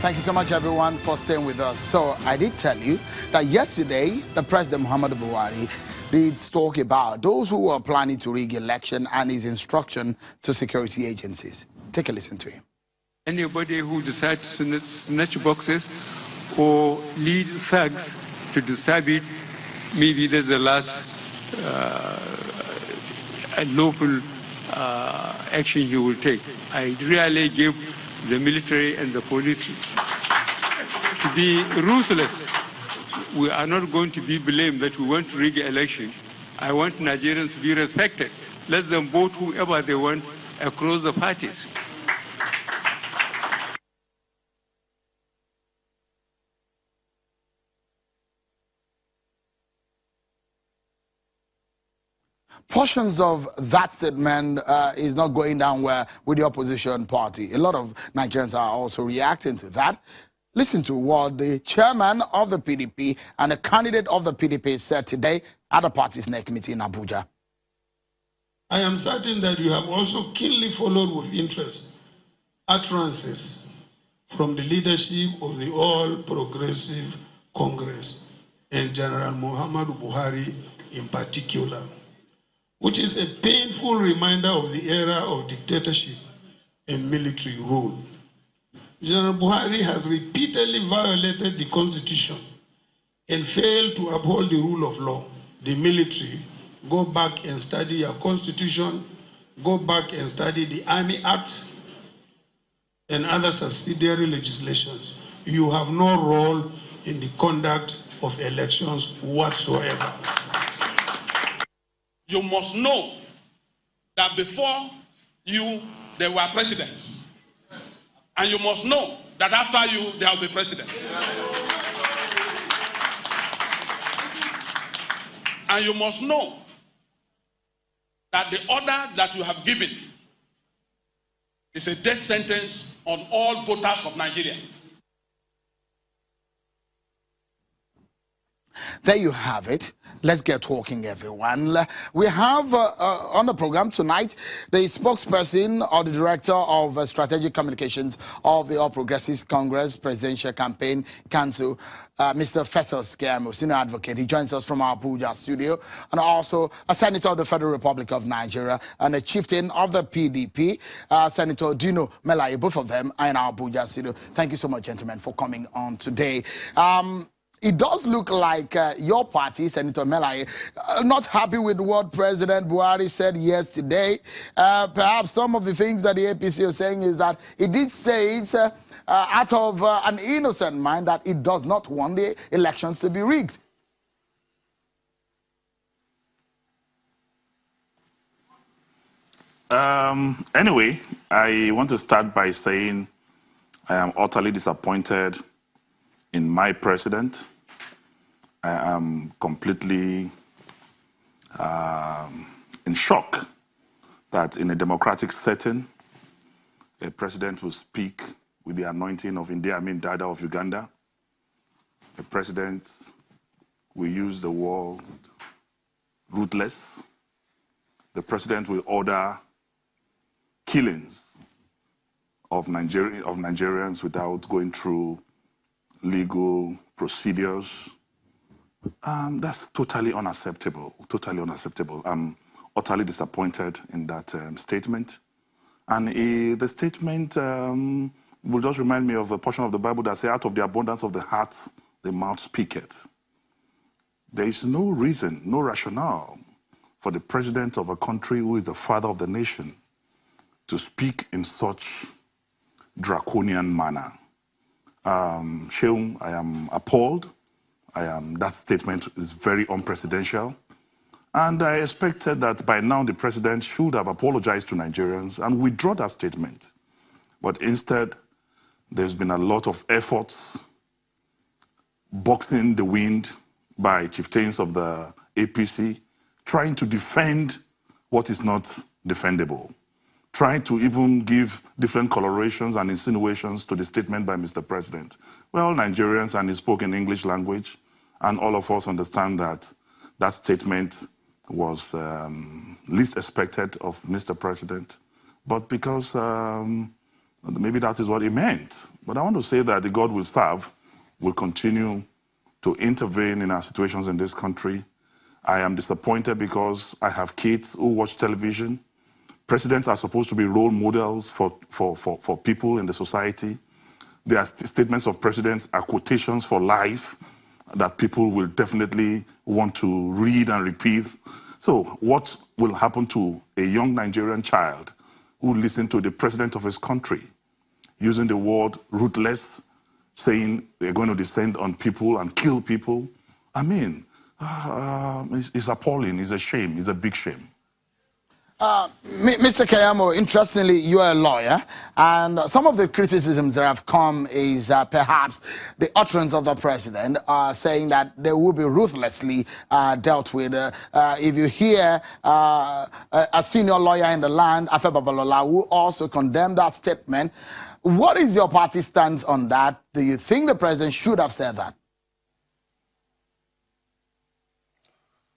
Thank you so much, everyone, for staying with us. So I did tell you that yesterday, the President Muhammadu Buhari did talk about those who were planning to rig election and his instruction to security agencies. Take a listen to him. Anybody who decides to snatch boxes or lead thugs to disturb it, maybe that's the last lawful action he will take. I really give the military and the police to be ruthless. We are not going to be blamed that we want to rig election. I want Nigerians to be respected. Let them vote whoever they want across the parties. Portions of that statement is not going down well with the opposition party. A lot of Nigerians are also reacting to that. Listen to what the chairman of the PDP and a candidate of the PDP said today at the party's next meeting in Abuja. I am certain that you have also keenly followed with interest utterances from the leadership of the All Progressive Congress and General Muhammadu Buhari in particular, which is a painful reminder of the era of dictatorship and military rule. General Buhari has repeatedly violated the Constitution and failed to uphold the rule of law. The military, go back and study your Constitution, go back and study the Army Act and other subsidiary legislations. You have no role in the conduct of elections whatsoever. You must know that before you, there were presidents. And you must know that after you, there will be presidents. And you must know that the order that you have given is a death sentence on all voters of Nigeria. There you have it. Let's get talking, everyone. We have on the program tonight the spokesperson or the director of strategic communications of the All Progressives Congress Presidential Campaign Council, Mr. Festus, Kiyamo, senior advocate. He joins us from our Abuja studio, and also a senator of the Federal Republic of Nigeria and a chieftain of the PDP, Senator Dino, Melaye. Both of them are in our Abuja studio. Thank you so much, gentlemen, for coming on today. It does look like your party, Senator Melaye, not happy with what President Buhari said yesterday. Perhaps some of the things that the APC is saying is that he did say it out of an innocent mind that it does not want the elections to be rigged. Anyway, I want to start by saying I am utterly disappointed in my president. I am completely in shock that in a democratic setting, a president will speak with the anointing of Idi Amin Dada of Uganda. A president will use the word ruthless. The president will order killings of Nigerians without going through legal procedures. That's totally unacceptable, totally unacceptable. I'm utterly disappointed in that statement. And the statement will just remind me of a portion of the Bible that says, out of the abundance of the heart, the mouth speaketh. There is no reason, no rationale for the president of a country who is the father of the nation to speak in such draconian manner. Sheung, I am appalled. That statement is very unprecedented. And I expected that by now the president should have apologized to Nigerians and withdraw that statement. But instead, there's been a lot of efforts boxing the wind by chieftains of the APC, trying to defend what is not defendable, trying to even give different colorations and insinuations to the statement by Mr. President. Well, Nigerians, and he spoke in English language, and all of us understand that that statement was least expected of Mr. President. But because maybe that is what he meant, But I want to say that the God we serve will continue to intervene in our situations in this country. I am disappointed because I have kids who watch television. Presidents are supposed to be role models for people in the society. Their statements of presidents are quotations for life that people will definitely want to read and repeat. So what will happen to a young Nigerian child who listened to the president of his country using the word ruthless, saying they're going to descend on people and kill people? I mean, it's appalling, it's a shame, it's a big shame. Mr. Kiyamo, interestingly, you are a lawyer, and some of the criticisms that have come is perhaps the utterance of the president saying that they will be ruthlessly dealt with. If you hear a senior lawyer in the land, Ballot, who also condemned that statement, what is your party stance on that? Do you think the president should have said that?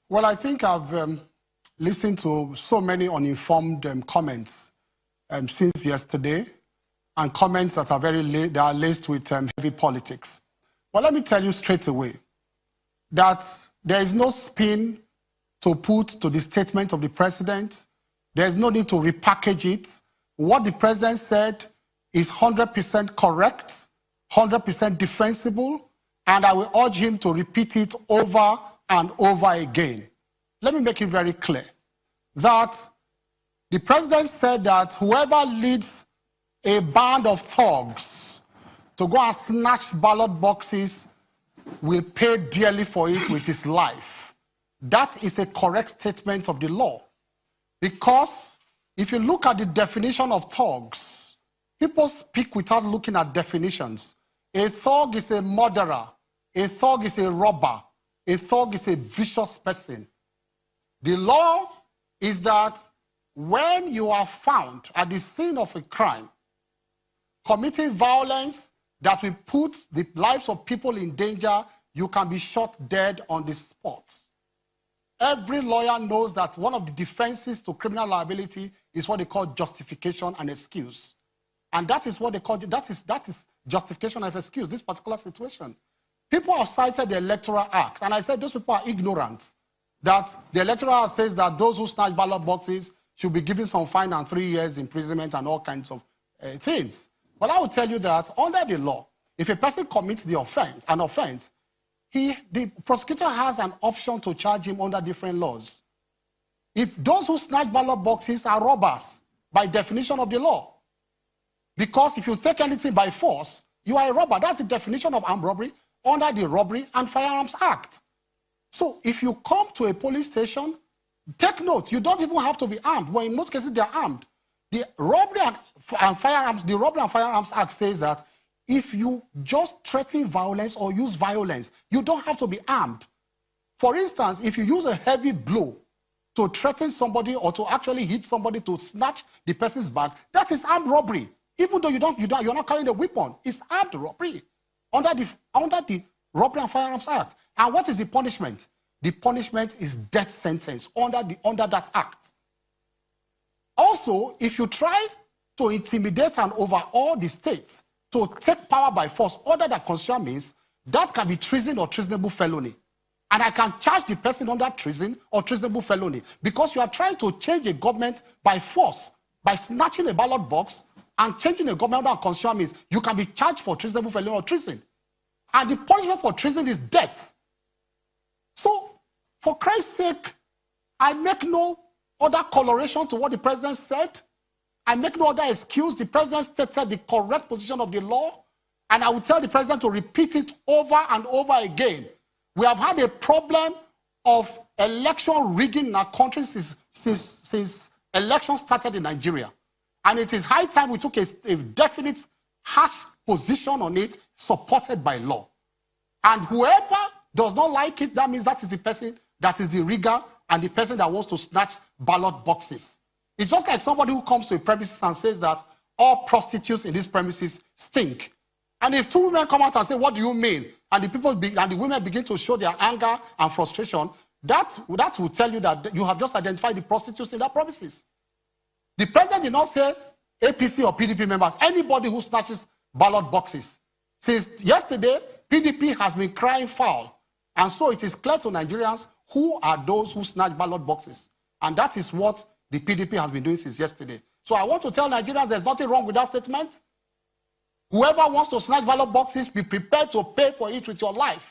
Well, I think I've listened to so many uninformed comments since yesterday, and comments that are they are laced with heavy politics. Well, let me tell you straight away that there is no spin to put to the statement of the president. There is no need to repackage it. What the president said is 100% correct, 100% defensible, and I will urge him to repeat it over and over again. Let me make it very clear that the president said that whoever leads a band of thugs to go and snatch ballot boxes will pay dearly for it with his life. That is a correct statement of the law. Because if you look at the definition of thugs, people speak without looking at definitions. A thug is a murderer. A thug is a robber. A thug is a vicious person. The law is that when you are found at the scene of a crime, committing violence that will put the lives of people in danger, you can be shot dead on the spot. Every lawyer knows that one of the defenses to criminal liability is what they call justification and excuse. And that is what they call, that is justification of excuse, this particular situation. People have cited the Electoral Act, and I said those people are ignorant. That the Electoral Act says that those who snatch ballot boxes should be given some fine and 3 years imprisonment and all kinds of things. But I will tell you that under the law, if a person commits the offense, the prosecutor has an option to charge him under different laws. If those who snatch ballot boxes are robbers, by definition of the law, because if you take anything by force, you are a robber. That's the definition of armed robbery under the Robbery and Firearms Act. So if you come to a police station, take note, you don't even have to be armed. Well, in most cases, they're armed. The Robbery and Firearms Act says that if you just threaten violence or use violence, you don't have to be armed. For instance, if you use a heavy blow to threaten somebody or to actually hit somebody to snatch the person's bag, that is armed robbery. Even though you're not carrying a weapon, it's armed robbery under the Robbery and Firearms Act. And what is the punishment? The punishment is death sentence under that act. Also, if you try to intimidate and overawe the state to take power by force under that constitutional means, that can be treason or treasonable felony. And I can charge the person under treason or treasonable felony because you are trying to change a government by force, by snatching a ballot box and changing a government under constitutional means. You can be charged for treasonable felony or treason. And the punishment for treason is death. So, for Christ's sake, I make no other coloration to what the president said. I make no other excuse. The president stated the correct position of the law, and I will tell the president to repeat it over and over again. We have had a problem of election rigging in our country since elections started in Nigeria. And it is high time we took a definite, harsh position on it, supported by law. And whoever does not like it, that means that is the person that is the rigger and the person that wants to snatch ballot boxes. It's just like somebody who comes to a premises and says that all prostitutes in these premises stink. And if two women come out and say, what do you mean? And the women begin to show their anger and frustration, that will tell you that you have just identified the prostitutes in that premises. The president did not say APC or PDP members. Anybody who snatches ballot boxes. Since yesterday, PDP has been crying foul. And so it is clear to Nigerians who are those who snatch ballot boxes. And that is what the PDP has been doing since yesterday. So I want to tell Nigerians there's nothing wrong with that statement. Whoever wants to snatch ballot boxes, be prepared to pay for it with your life.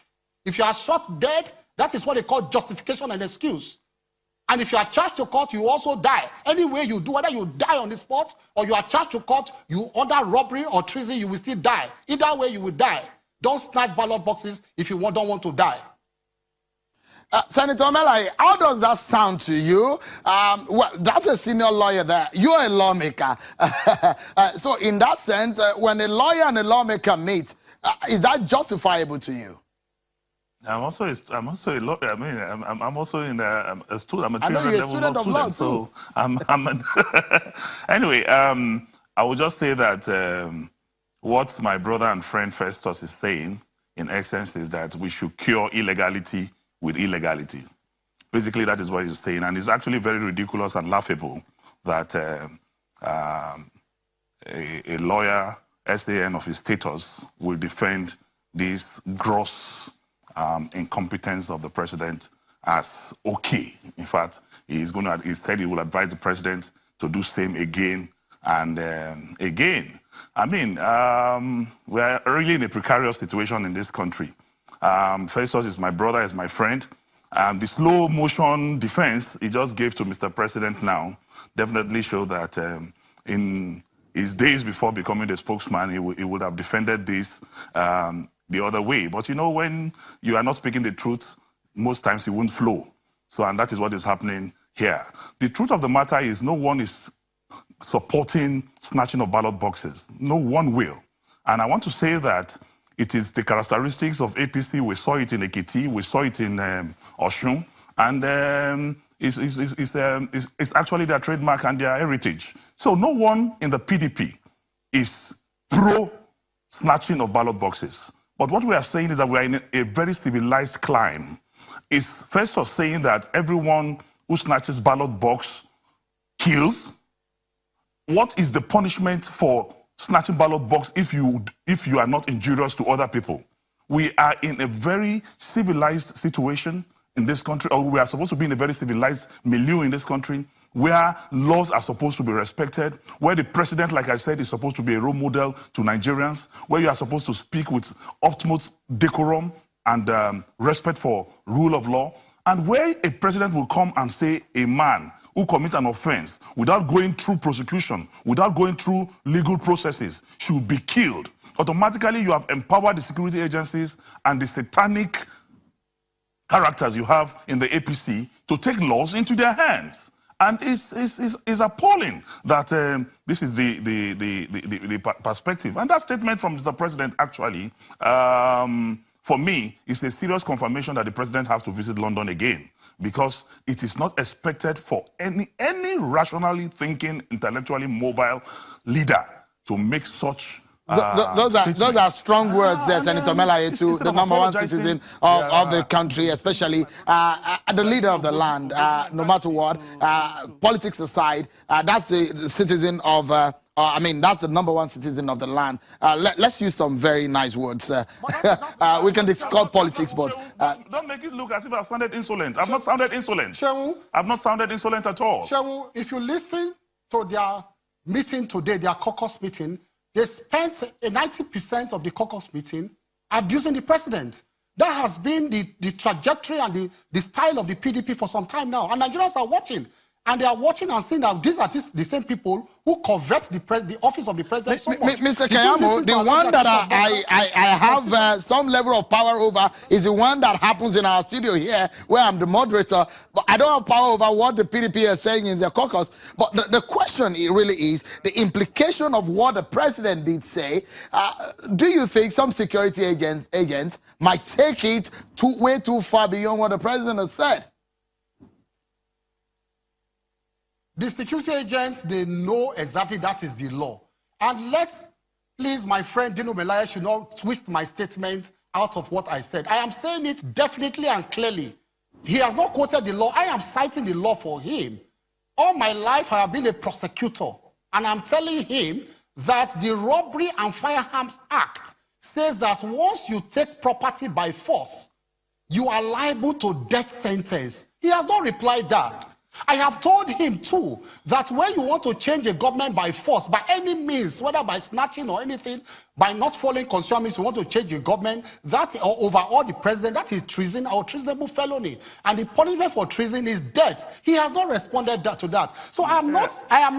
If you are shot dead, that is what they call justification and excuse. And if you are charged to court, you also die. Any way you do, whether you die on the spot or you are charged to court, you order robbery or treason, you will still die. Either way, you will die. Don't snatch ballot boxes if you don't want to die. Senator Melaye, how does that sound to you? Well, that's a senior lawyer there. You're a lawmaker. So in that sense, when a lawyer and a lawmaker meet, is that justifiable to you? I'm also a lawyer. I mean, I'm also in a student. I'm a trained level law student. So anyway, I would just say that what my brother and friend Festus is saying, in essence, is that we should cure illegality with illegality. Basically, that is what he's saying. And it's actually very ridiculous and laughable that a lawyer, SAN of his status, will defend this gross incompetence of the president as okay. In fact, he said he will advise the president to do same again and again. I mean, we are really in a precarious situation in this country. Festus is my brother, is my friend. The slow motion defense he just gave to Mr. President now definitely show that in his days before becoming the spokesman, he would have defended this the other way. But you know, when you are not speaking the truth, most times it won't flow. So, and that is what is happening here. The truth of the matter is no one is supporting snatching of ballot boxes. No one will. And I want to say that it is the characteristics of APC. We saw it in Ekiti, we saw it in Osun, and it's actually their trademark and their heritage. So no one in the PDP is pro-snatching of ballot boxes. But what we are saying is that we are in a very civilized climb. Is Festus saying that everyone who snatches ballot box kills? What is the punishment for snatching ballot box if you are not injurious to other people? We are in a very civilized situation in this country, or we are supposed to be in a very civilized milieu in this country, where laws are supposed to be respected, where the president, like I said, is supposed to be a role model to Nigerians, where you are supposed to speak with utmost decorum and respect for rule of law, and where a president will come and say a man who commits an offense without going through prosecution, without going through legal processes, should be killed. Automatically, you have empowered the security agencies and the satanic characters you have in the APC to take laws into their hands. And it's appalling that this is the perspective. And that statement from the president, actually, for me, is a serious confirmation that the president has to visit London again, because it is not expected for any rationally thinking, intellectually mobile leader to make such those are strong words there, Senator Melaye, to the number one citizen of the country, especially the leader of the land. No matter what, politics aside, that's the citizen of I mean, that's the number one citizen of the land. Let's use some very nice words. We can discuss politics, but don't make it look as if I've sounded insolent. I've not sounded insolent. I've not sounded insolent at all. Shehu, if you listen to their meeting today, their caucus meeting, they spent 90% of the caucus meeting abusing the president. That has been the trajectory and the style of the PDP for some time now. And Nigerians are watching. And they are watching and seeing that these are the same people who covet the office of the president so much. Mr. Kiyamo, the one that I have some level of power over is the one that happens in our studio here, where I'm the moderator. But I don't have power over what the PDP is saying in their caucus. But the question really is the implication of what the president did say. Do you think some security agents might take it way too far beyond what the president has said? The security agents, they know exactly that is the law. And please, my friend Dino Melaye should not twist my statement out of what I said. I am saying it definitely and clearly. He has not quoted the law. I am citing the law for him. All my life, I have been a prosecutor. And I'm telling him that the Robbery and Firearms Act says that once you take property by force, you are liable to death sentence. He has not replied that. I have told him too that when you want to change a government by force, by any means, whether by snatching or anything, by not following constitutions, you want to change the government, that or overall the president, that is treason or treasonable felony. And the punishment for treason is death. He has not responded to that. So I am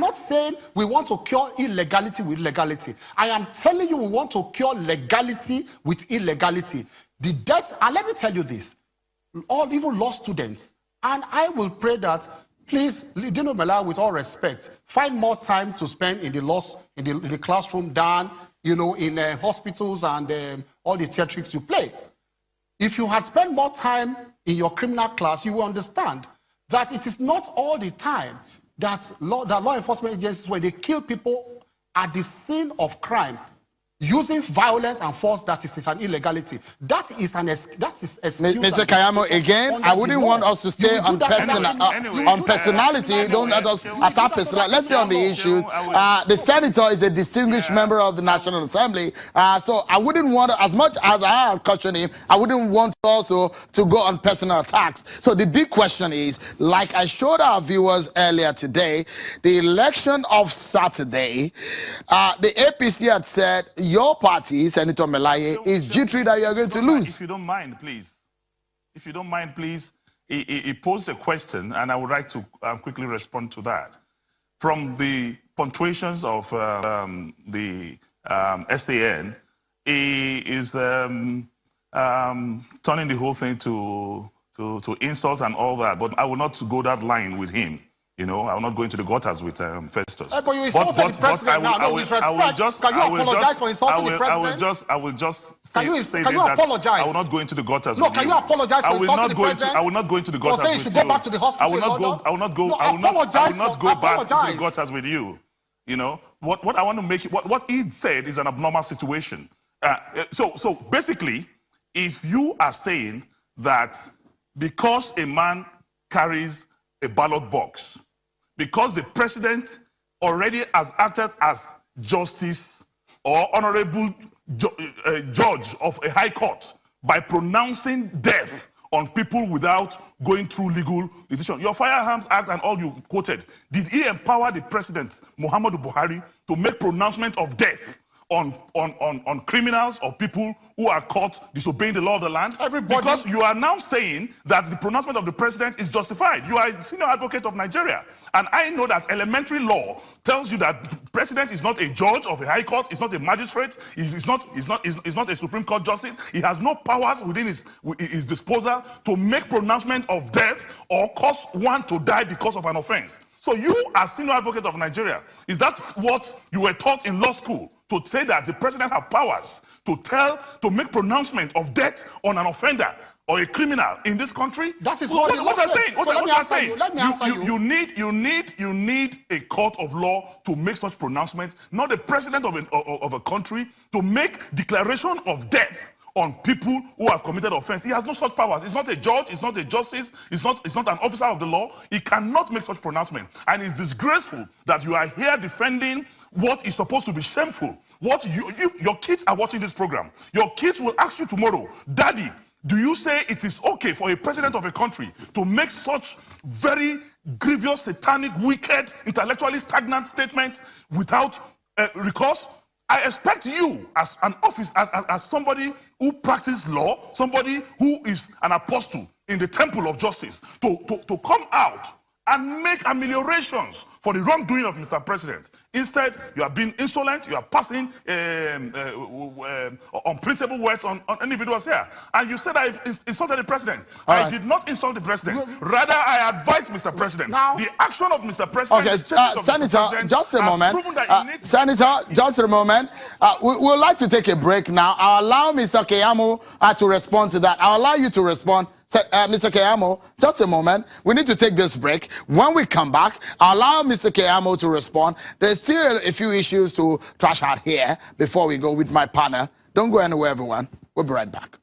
not saying we want to cure illegality with legality. I am telling you we want to cure legality with illegality. The death, and let me tell you this, all even law students, and I will pray that, please, Dino Melaye, with all respect, find more time to spend in the classroom than, in hospitals and all the theatrics you play. If you had spent more time in your criminal class, you will understand that it is not all the time that law enforcement agencies, when they kill people at the scene of crime, using violence and force, that is an illegality. That is Mr. Kiyamo, again, I wouldn't want us to stay on personality. Don't let us attack personality. Let's stay on the issues. The senator is a distinguished member of the National Assembly. So I wouldn't want, as much as I caution him, I wouldn't want also to go on personal attacks. So the big question is, like I showed our viewers earlier today, the election of Saturday, the APC had said, your party, Senator Melaye, is jittery that you are going to lose. If you don't mind, please. If you don't mind, please. He posed a question, and I would like to quickly respond to that. From the punctuations of the SAN, he is turning the whole thing to insults and all that. But I will not go that line with him. I will not go into the gutters with Festus. But you insulted the president now. No disrespect. Can you apologize for insulting the president? I will just Can you apologize? I will not go into the gutters with you. No, can you apologize for insulting the president? I will not go into the gutters with you. You should go back to the hospital. I will not go back to the gutters with you. What I want to make it, what he said is an abnormal situation. So basically, if you are saying that because a man carries a ballot box, because the president already has acted as justice or honorable judge of a high court by pronouncing death on people without going through legal decision. Your Firearms Act and all you quoted, did he empower the president, Muhammadu Buhari, to make pronouncement of death on criminals or people who are caught disobeying the law of the land? Because you are now saying that the pronouncement of the president is justified. You are a senior advocate of Nigeria. And I know that elementary law tells you that the president is not a judge of a high court, is not a magistrate, is not a Supreme Court justice. He has no powers within his disposal to make pronouncement of death or cause one to die because of an offense. So you, as senior advocate of Nigeria, is that what you were taught in law school, to say that the president has powers to make pronouncement of death on an offender or a criminal in this country? That is what I'm saying. Let me answer you. You need a court of law to make such pronouncements, not the president of a country to make declaration of death on people who have committed offense. He has no such powers. He's not a judge, he's not a justice, he's not an officer of the law. He cannot make such pronouncement. And it's disgraceful that you are here defending what is supposed to be shameful. Your kids are watching this program. Your kids will ask you tomorrow, Daddy, do you say it is okay for a president of a country to make such very grievous, satanic, wicked, intellectually stagnant statement without recourse? I expect you, as an office, as somebody who practices law, somebody who is an apostle in the temple of justice, to come out and make ameliorations for the wrongdoing of Mr. President. Instead, you are being insolent, you are passing unprintable words on individuals here. And you said I insulted the president. I did not insult the president. Rather, I advised Mr. President. Now, the action of Mr. President, Senator, just a moment. Senator, just a moment. We would like to take a break now. I'll allow Mr. Kiyamo to respond to that. I'll allow you to respond. Mr. Kiyamo, just a moment. We need to take this break. When we come back, I'll allow Mr. Kiyamo to respond. There's still a few issues to trash out here before we go with my partner. Don't go anywhere, everyone. We'll be right back.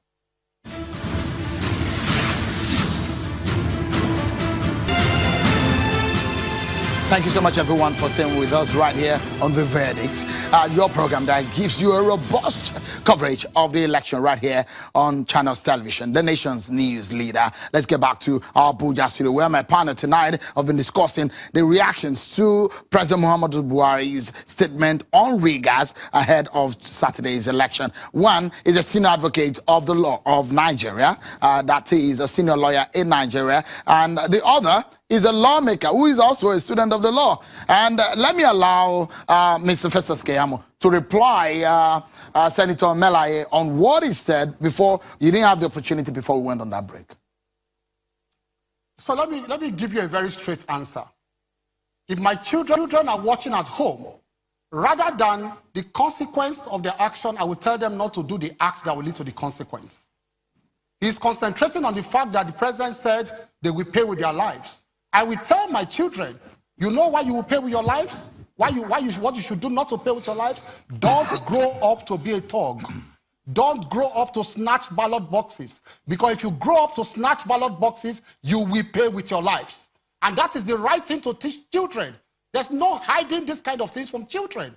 Thank you so much, everyone, for staying with us right here on The Verdict, your program that gives you a robust coverage of the election right here on Channels Television, the nation's news leader. Let's get back to our Abuja studio, where my partner tonight have been discussing the reactions to President Muhammadu Buhari's statement on riggers ahead of Saturday's election. One is a senior advocate of the law of Nigeria, that is a senior lawyer in Nigeria, and the other is a lawmaker who is also a student of the law. And let me allow Mr. Festus Kiyamo to reply Senator Melaye on what he said before. You didn't have the opportunity before we went on that break. So let me give you a very straight answer. If my children are watching at home, rather than the consequence of their action, I will tell them not to do the act that will lead to the consequence. He's concentrating on the fact that the president said they will pay with their lives. I will tell my children, you know why you will pay with your lives? What you should do not to pay with your lives? Don't grow up to be a thug. Don't grow up to snatch ballot boxes. Because if you grow up to snatch ballot boxes, you will pay with your lives. And that is the right thing to teach children. There's no hiding this kind of things from children.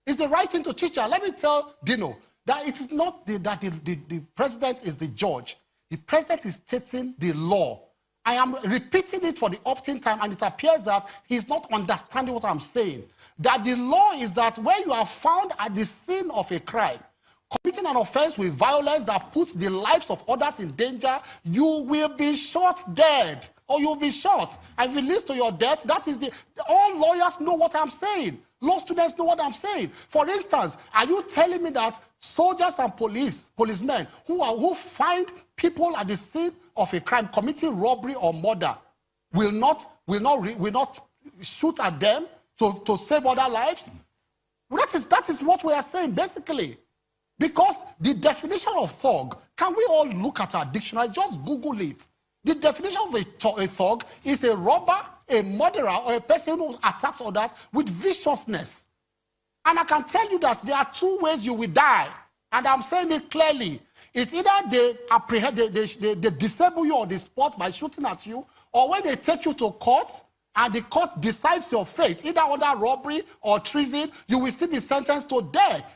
It's the right thing to teach them. Let me tell Dino that it is not that the president is the judge. The president is stating the law. I am repeating it for the opt-in time, and it appears that he's not understanding what I'm saying. That the law is that when you are found at the scene of a crime, committing an offense with violence that puts the lives of others in danger, you will be shot dead, or you'll be shot and released to your death. That is all lawyers know what I'm saying. Law students know what I'm saying. For instance, are you telling me that soldiers and policemen who find people at the scene of a crime committing robbery or murder will not shoot at them to save other lives? That is what we are saying basically. Because the definition of thug, can we all look at our dictionary? Just Google it. The definition of a thug is a robber, a murderer, or a person who attacks others with viciousness. And I can tell you that there are two ways you will die. And I'm saying it clearly. It's either they disable you on the spot by shooting at you, or when they take you to court and the court decides your fate, either under robbery or treason, you will still be sentenced to death.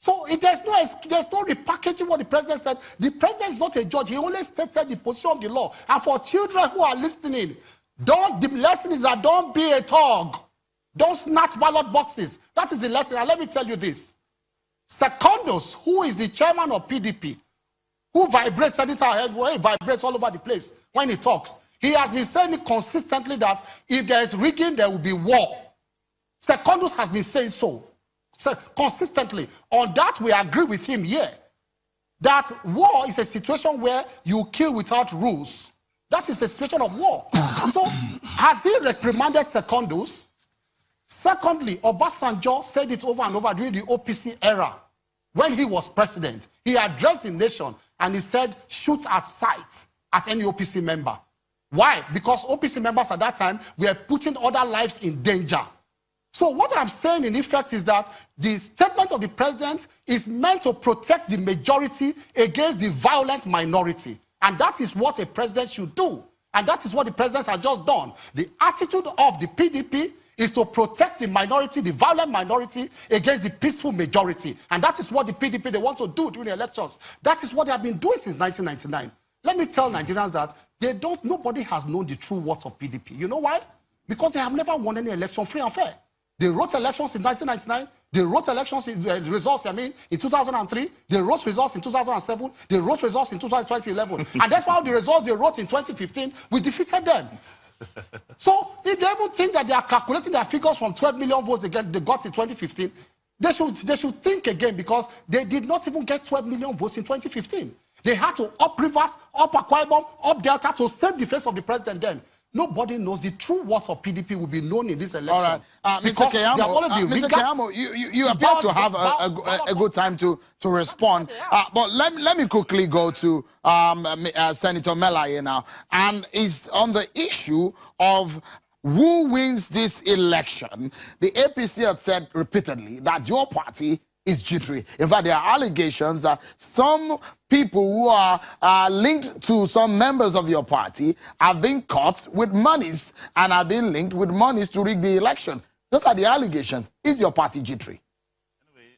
So there's no repackaging what the president said. The president is not a judge. He only stated the position of the law. And for children who are listening, the lesson is that don't be a thug. Don't snatch ballot boxes. That is the lesson. And let me tell you this. Secondus, who is the chairman of PDP, who vibrates, Senator head, he vibrates all over the place when he talks. He has been saying it consistently that if there is rigging, there will be war. Secondus has been saying so consistently. On that, we agree with him here. That war is a situation where you kill without rules. That is the situation of war. So, has he reprimanded Secondus? Secondly, Obasanjo said it over and over during the OPC era. When he was president, he addressed the nation and he said, shoot at sight at any OPC member. Why? Because OPC members at that time were putting other lives in danger. So what I'm saying in effect is that the statement of the president is meant to protect the majority against the violent minority. And that is what a president should do. And that is what the president has just done. The attitude of the PDP is to protect the minority, the violent minority, against the peaceful majority. And that is what the PDP, they want to do during the elections. That is what they have been doing since 1999. Let me tell Nigerians that nobody has known the true worth of PDP. You know why? Because they have never won any election free and fair. They wrote elections in 1999. They wrote elections results, in 2003. They wrote results in 2007. They wrote results in 2011. And that's why the results they wrote in 2015, we defeated them. So if they even think that they are calculating their figures from 12 million votes they got in 2015, they should think again, because they did not even get 12 million votes in 2015. They had to up Rivers, up Akwa Ibom, up Delta to save the face of the president then. Nobody knows the true worth of PDP will be known in this election. All right. Mr. Kiyamo, you appear to have a good time to respond. But let me quickly go to Senator Melaye now. And it's on the issue of who wins this election. The APC have said repeatedly that your party is jittery. In fact, there are allegations that some people who are linked to some members of your party have been caught with monies and have been linked with monies to rig the election. Those are the allegations. Is your party jittery? Anyway,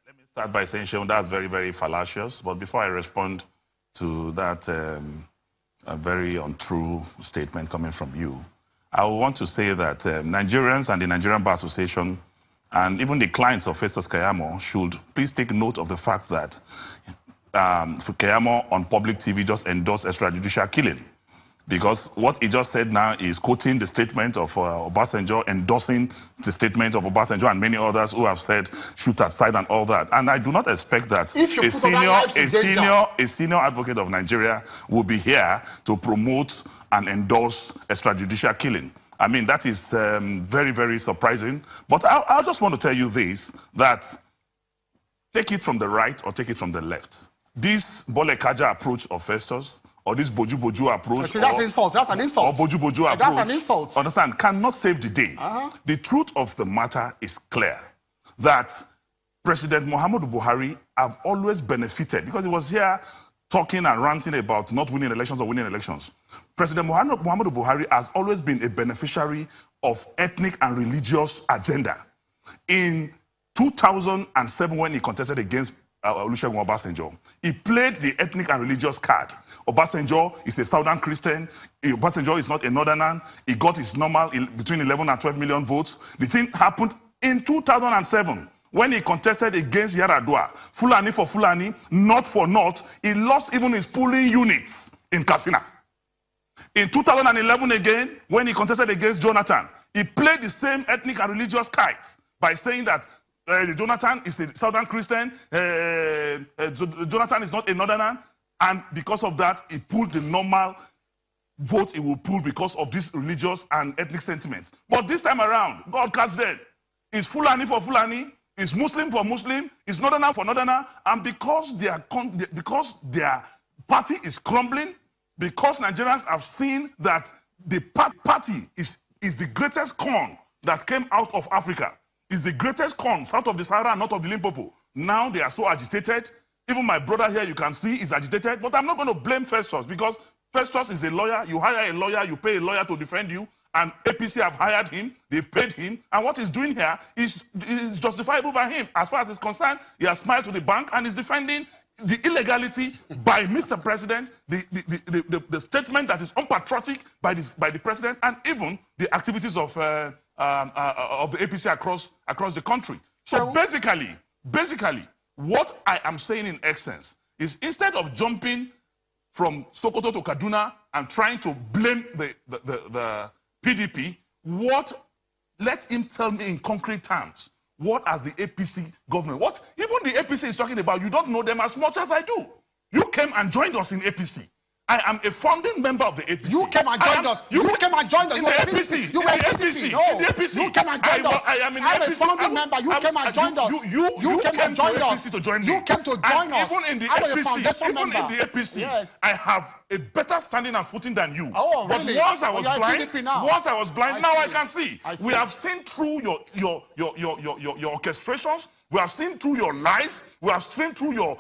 let me start by saying, Sean, that's very, very fallacious. But before I respond to that a very untrue statement coming from you, I want to say that Nigerians and the Nigerian Bar Association and even the clients of Festus Kiyamo should please take note of the fact that Kiyamo on public TV just endorsed extrajudicial killing. Because what he just said now is quoting the statement of Obasanjo, endorsing the statement of Obasanjo and many others who have said shoot aside and all that. And I do not expect that a senior advocate of Nigeria will be here to promote and endorse extrajudicial killing. I mean, that is very, very surprising. But I just want to tell you this, that take it from the right or take it from the left. This Bolekaja approach of Festus, or this Boju approach, that's insult. That's an insult. Or Boju approach, that's an insult. Understand, cannot save the day. The truth of the matter is clear, that President Muhammadu Buhari have always benefited, because he was here talking and ranting about not winning elections or winning elections. President Muhammadu Buhari has always been a beneficiary of ethnic and religious agenda. In 2007, when he contested against Olusegun Obasanjo, he played the ethnic and religious card. Obasanjo is a Southern Christian. Obasanjo is not a Northerner. He got his normal between 11 and 12 million votes. The thing happened in 2007 when he contested against Yaradua. Fulani for Fulani, not for not. He lost even his polling units in Katsina. In 2011 again, when he contested against Jonathan, he played the same ethnic and religious cards by saying that Jonathan is a Southern Christian, Jonathan is not a Northerner, and because of that, he pulled the normal vote he will pull because of this religious and ethnic sentiments. But this time around, God catch them. It's Fulani for Fulani, it's Muslim for Muslim, it's Northerner for Northerner, and because their party is crumbling, because Nigerians have seen that the party is the greatest corn that came out of Africa, is the greatest corn south of the Sahara and north of the Limpopo. Now they are so agitated. Even my brother here, you can see, is agitated. But I'm not going to blame Festus, because Festus is a lawyer. You hire a lawyer, you pay a lawyer to defend you, and APC have hired him, they've paid him, and what he's doing here is justifiable by him. As far as he's concerned, he has smiled to the bank and is defending the illegality by Mr. President, the statement that is unpatriotic by the president, and even the activities of the APC across the country. So basically, what I am saying in essence is, instead of jumping from Sokoto to Kaduna and trying to blame the PDP, let him tell me in concrete terms, what has the APC government, what even the APC is talking about, you don't know them as much as I do. You came and joined us in APC. I am a founding member of the APC. You came and joined us. You came and joined us. In the APC. You were APC. No. In the APC. You came and joined us. I am in the I'm APC. a founding member. You came and joined us. You came and joined us. To join me. You came to join us. Even in the I'm APC, a foundation member. in the APC, yes. I have a better standing and footing than you. Oh, really? But once I was blind, now I can see. We have seen through your orchestrations. We have seen through your lies. We have seen through your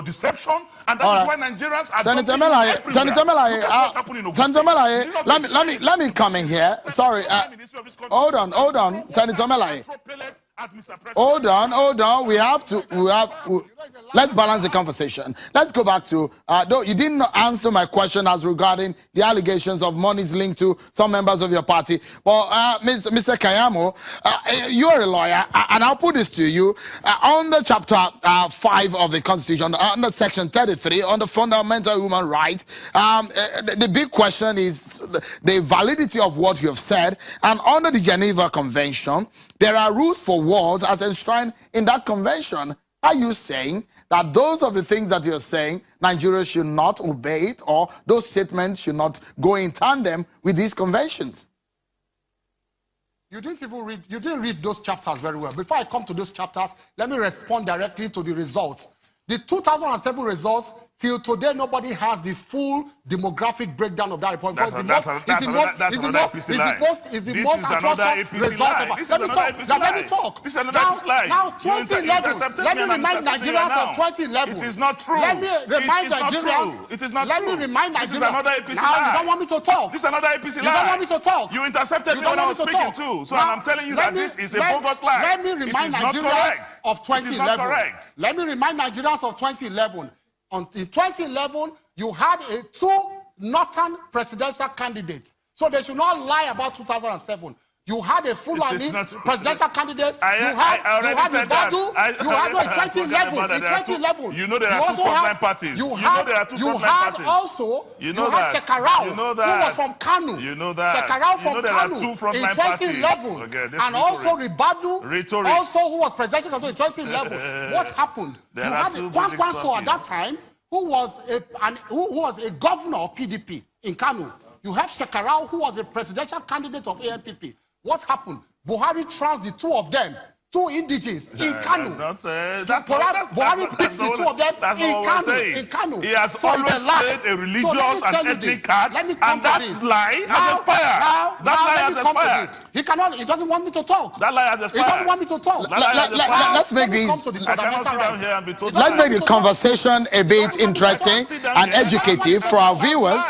deception, and that is why Nigerians are. Senator Melaye, let me come in here. Sorry, hold on, Senator Melaye. Hold on. We have let's balance the conversation. Let's go back to, though you didn't answer my question as regarding the allegations of monies linked to some members of your party. But Mr. Kiyamo, you're a lawyer, and I'll put this to you. Under Chapter 5 of the Constitution, under Section 33, on the fundamental human rights, the big question is the validity of what you have said. And under the Geneva Convention, there are rules for wars as enshrined in that convention. Are you saying that those are the things that you're saying Nigeria should not obey it, or those statements should not go in tandem with these conventions? You didn't read those chapters very well. Before I come to those chapters, let me respond directly to the results. The 2007 results till today, nobody has the full demographic breakdown of that report. That's another APC. Is the most atrocious result of it. Let me talk. This is another APC lie. Now, 2011. Let me remind Nigerians of 2011. It is not true. Let me remind Nigerians. It is not true. Let me remind Nigerians. This is another APC lie. You don't want me to talk. This is another APC lie. You don't want me to talk. You intercepted me when I was speaking too. So I'm telling you that this is a bogus lie. Let me remind Nigerians of 2011. Let me remind Nigerians of 2011. In 2011, you had two northern presidential candidates. So they should not lie about 2007. You had a Fulani presidential candidate. You had Ibadu. You had in 2011. In 2011, you know there are two frontline parties. You had Shekarau, who was from Kanu. You know that. Shekarau from Kanu in 2011, and also Ribadu, also who was presidential candidate in 2011. What happened? You had Kwankwaso at that time, who was a governor of PDP in Kanu. You have Shekarau, who was a presidential candidate of ANPP. What happened? Buhari transferred the two of them, two indigenes in Kanu. Buhari picked the two of them in Kanu. He has always played a religious and ethnic card, and that lie has expired. That lie has expired. He doesn't want me to talk. That lie has expired. He doesn't want me to talk. Let's make the conversation a bit interesting and educative for our viewers.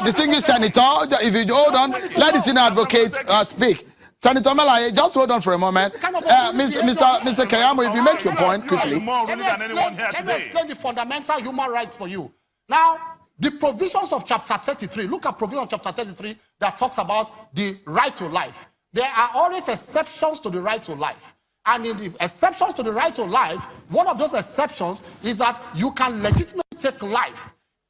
Distinguished Senator, if you hold on, let the senior advocate speak. Senator Melaye, just hold on for a moment. Mr. Kiyamo, if you make your point quickly. Let me explain the fundamental human rights for you. Now, the provisions of chapter 33, look at provision of chapter 33 that talks about the right to life. There are always exceptions to the right to life. And in the exceptions to the right to life, one of those exceptions is that you can legitimately take life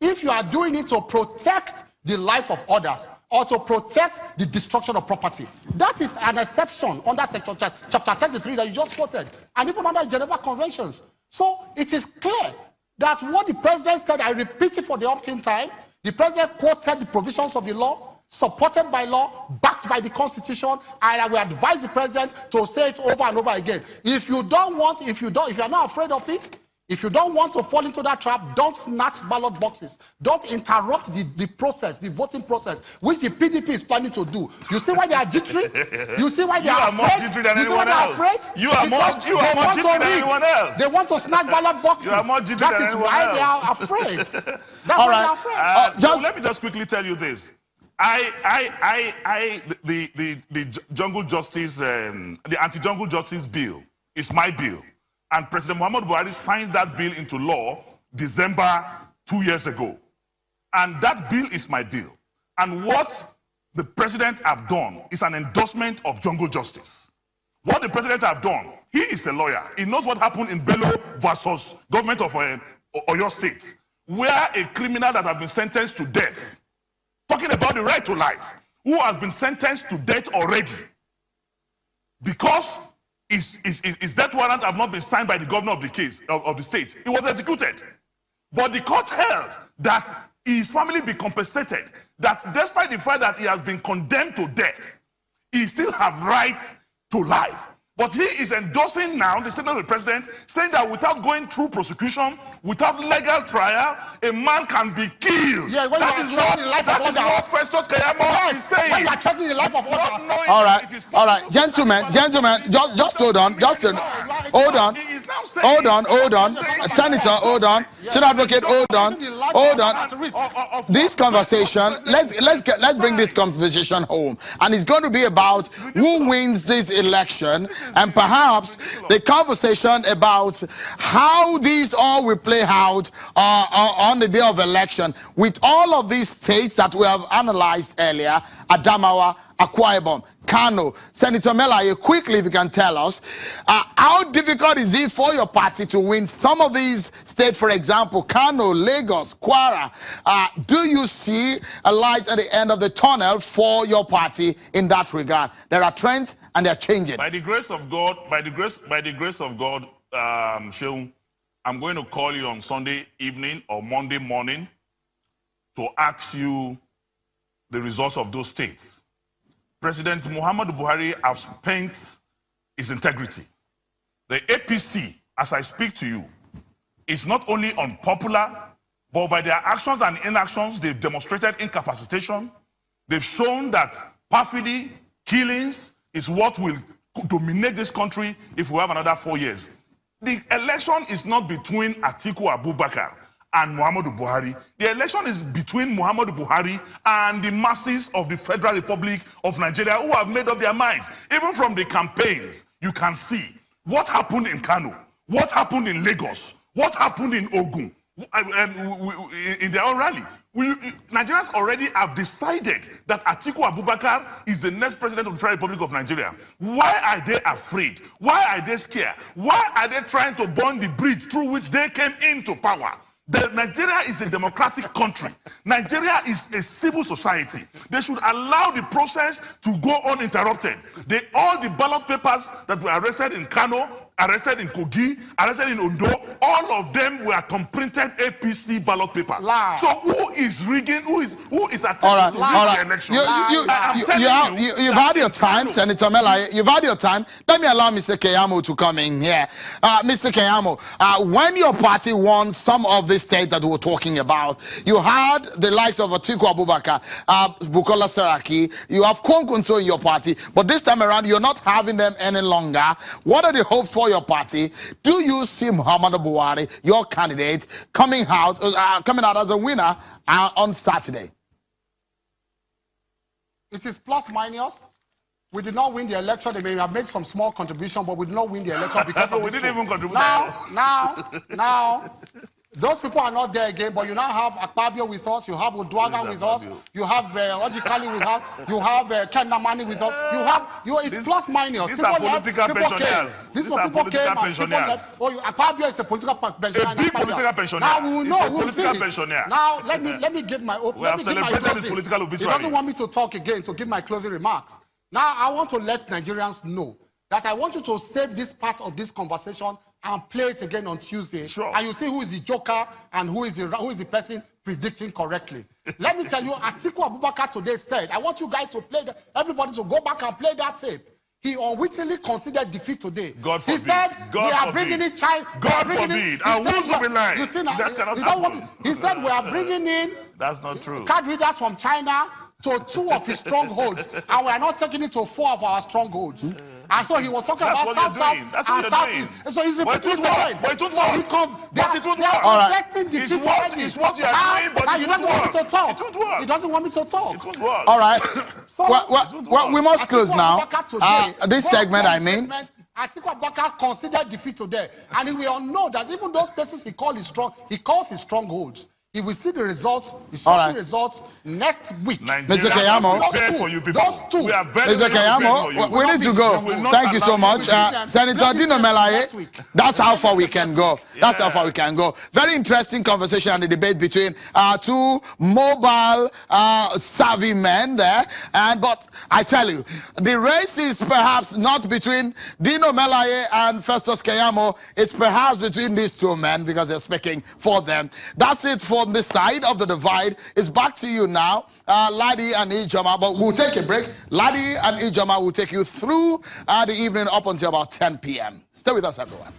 if you are doing it to protect the life of others, or to protect the destruction of property. That is an exception under section chapter 33 that you just quoted, and even under Geneva Conventions. So it is clear that what the president said, I repeat it for the umpteenth time, the president quoted the provisions of the law, supported by law, backed by the Constitution, and I will advise the president to say it over and over again. If you are not afraid of it, if you don't want to fall into that trap, don't snatch ballot boxes. Don't interrupt the process, the voting process, which the PDP is planning to do. You see why they are jittery? You see why they are afraid? More jittery than anyone else. You are more jittery than anyone else. They want to snatch ballot boxes. You are more jittery that than is anyone why else. they are afraid. That's why they are afraid. So let me just quickly tell you this. The jungle justice, the anti-jungle justice bill is my bill. And President Muhammadu Buhari signed that bill into law December 2 years ago. And that bill is my bill. And what the president have done is an endorsement of jungle justice. What the president have done, he is a lawyer. He knows what happened in Ballot versus government of Oyo State, where a criminal that has been sentenced to death, talking about the right to life, who has been sentenced to death already, because his death warrant have not been signed by the governor of the case of the state. He was executed. But the court held that his family be compensated, that despite the fact that he has been condemned to death, he still have right to life. But he is endorsing now the statement of the president, saying that without going through prosecution, without legal trial, a man can be killed. Yeah, that is what Festus Kiyamo is saying. When you are threatening the life of others. All right, gentlemen, just hold on, hold on, Senator, hold on, Senior Advocate, hold on. This conversation, let's bring this conversation home, and it's going to be about who wins this election. And perhaps the conversation about how these all will play out on the day of election with all of these states that we have analyzed earlier, Adamawa, Akwa Ibom, Kano. Senator Melaye, quickly if you can tell us, how difficult is it for your party to win some of these states, for example, Kano, Lagos, Kwara? Do you see a light at the end of the tunnel for your party in that regard? There are trends and they're changing. By the grace of God, Sheung, I'm going to call you on Sunday evening or Monday morning to ask you the results of those states. President Muhammadu Buhari has spent his integrity. The APC, as I speak to you, is not only unpopular, But by their actions and inactions, they've demonstrated incapacitation. They've shown that perfidy, killings, is what will dominate this country if we have another 4 years. The election is not between Atiku Abubakar and Muhammadu Buhari. The election is between Muhammadu Buhari and the masses of the Federal Republic of Nigeria who have made up their minds. Even from the campaigns, you can see what happened in Kano, what happened in Lagos, what happened in Ogun, in their own rally. Nigerians already have decided that Atiku Abubakar is the next president of the Federal Republic of Nigeria. Why are they afraid? Why are they scared? Why are they trying to burn the bridge through which they came into power? Nigeria is a democratic country. Nigeria is a civil society. They should allow the process to go uninterrupted. All the ballot papers that were arrested in Kano, arrested in Kogi, arrested in Ondo, all of them were thumb-printed APC ballot papers. Lie. So who is rigging? Who is attempting All to right. rig the election? You've had your time, Senator Melaye. You've had your time. Let me allow Mr. Kiyamo to come in here. Mr. Kiyamo, when your party won some of the states that we're talking about, you had the likes of Atiku Abubakar, Bukola Saraki, you have Konkunso in your party, but this time around you're not having them any longer. What are the hopes for your party? Do you see Muhammadu Buhari, your candidate, coming out as a winner on Saturday? It is plus minus. We did not win the election. They may have made some small contribution, but we did not win the election because of we didn't even contribute. Now, those people are not there again, but you now have Akpabio with us, you have Odwaga with us, you have Ojikali with us, you have Kenamani with us, it's plus minus. These are political pensioners. These are political pensioners. Akpabio is a political pensioner. A big political pensioner. Now we will know. He's a political pensioner. Now let me give my opening. We have celebrated his political obituary. He doesn't want me to talk again, to give my closing remarks. Now I want to let Nigerians know that I want you to save this part of this conversation and play it again on Tuesday. Sure. And you see who is the joker and who is the person predicting correctly. Let me tell you, Atiku Abubakar today said, I want you guys to play everybody to go back and play that tape. He unwittingly considered defeat today. God forbid. He said, God we are forbid. bringing in China. God forbid. And who's to be lying? You see now, that cannot happen. He said, we are bringing in That's not true. card readers from China to 2 of his strongholds, and we are not taking it to 4 of our strongholds. And so he was talking about South and Southeast. So he's repeating it again. But it won't work. They are confessing defeat already. It's what you are doing, but he doesn't want me to talk. It won't work. He doesn't want me to talk. It won't work. All right. Well, we must close now. This segment, Atiku Abubakar considered defeat today, and we all know that even those places he calls his strongholds, he will see the results, results next week. Mr. Kiyamo, we are very Mr. Kiyamo, we need to go. Thank you so much. Senator Dino Melaye, that's how far we can go. That's how far we can go. Very interesting conversation and the debate between 2 mobile, savvy men there. But I tell you, the race is perhaps not between Dino Melaye and Festus Kiyamo. It's perhaps between these 2 men because they're speaking for them. That's it for this side of the divide. It's back to you now, Ladi and Ijoma, but we'll take a break. Ladi and Ijoma will take you through the evening up until about 10 p.m. Stay with us, everyone.